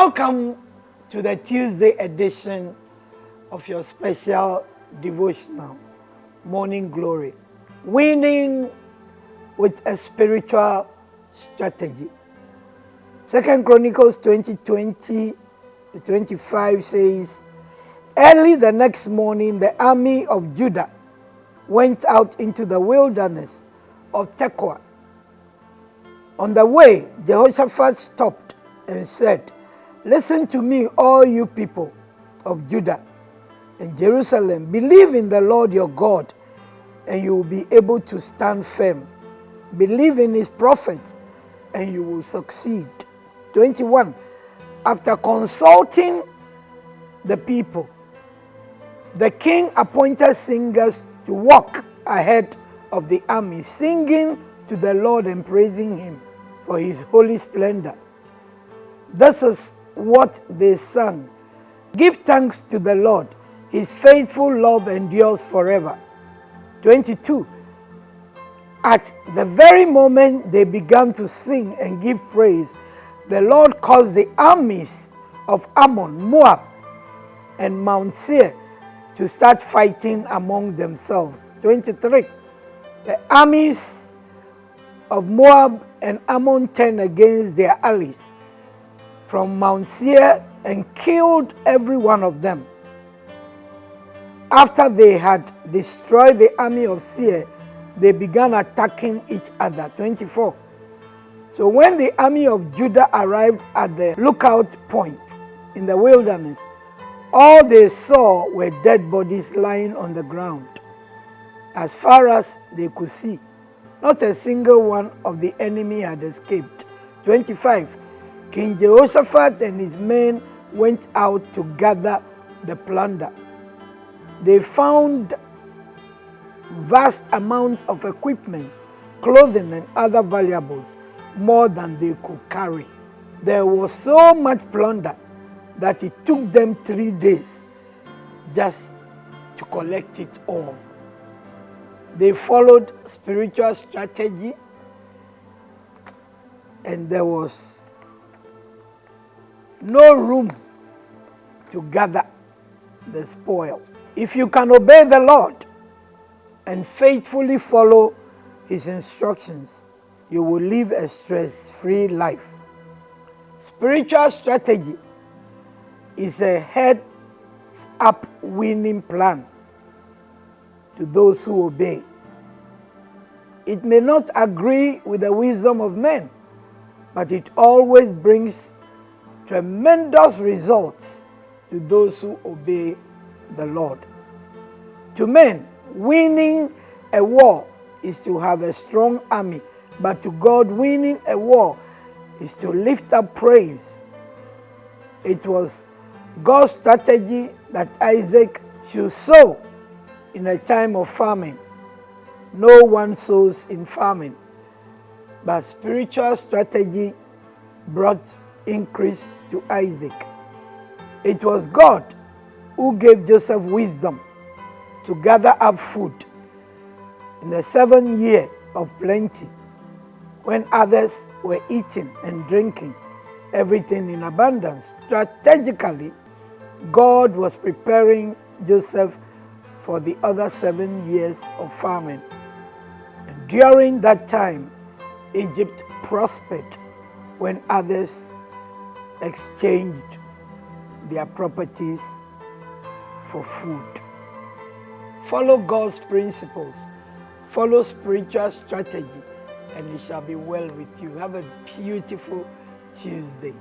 Welcome to the Tuesday edition of your special devotional, Morning Glory. Winning with a spiritual strategy. 2 Chronicles 20:20-25 says, early the next morning, the army of Judah went out into the wilderness of Tekoa. On the way, Jehoshaphat stopped and said, listen to me, all you people of Judah and Jerusalem. Believe in the Lord your God, and you will be able to stand firm. Believe in his prophets, and you will succeed. 21. After consulting the people, the king appointed singers to walk ahead of the army, singing to the Lord and praising him for his holy splendor. This is what they sang. Give thanks to the Lord. His faithful love endures forever. 22. At the very moment they began to sing and give praise, the Lord caused the armies of Ammon, Moab, and Mount Seir to start fighting among themselves. 23. The armies of Moab and Ammon turned against their allies from Mount Seir and killed every one of them. After they had destroyed the army of Seir, they began attacking each other. 24. So when the army of Judah arrived at the lookout point in the wilderness, all they saw were dead bodies lying on the ground. As far as they could see, not a single one of the enemy had escaped. 25. King Jehoshaphat and his men went out to gather the plunder. They found vast amounts of equipment, clothing, and other valuables, more than they could carry. There was so much plunder that it took them 3 days just to collect it all. They followed spiritual strategy, and there was no room to gather the spoil. If you can obey the Lord and faithfully follow his instructions, you will live a stress-free life. Spiritual strategy is a heads-up winning plan to those who obey. It may not agree with the wisdom of men, but it always brings tremendous results to those who obey the Lord. To men, winning a war is to have a strong army, but to God, winning a war is to lift up praise. It was God's strategy that Isaac should sow in a time of famine. No one sows in famine, but spiritual strategy brought increase to Isaac. It was God who gave Joseph wisdom to gather up food in the 7th year of plenty, when others were eating and drinking everything in abundance. Strategically, God was preparing Joseph for the other 7 years of famine. And during that time, Egypt prospered when others exchanged their properties for food. Follow God's principles, follow spiritual strategy, and it shall be well with you. Have a beautiful Tuesday.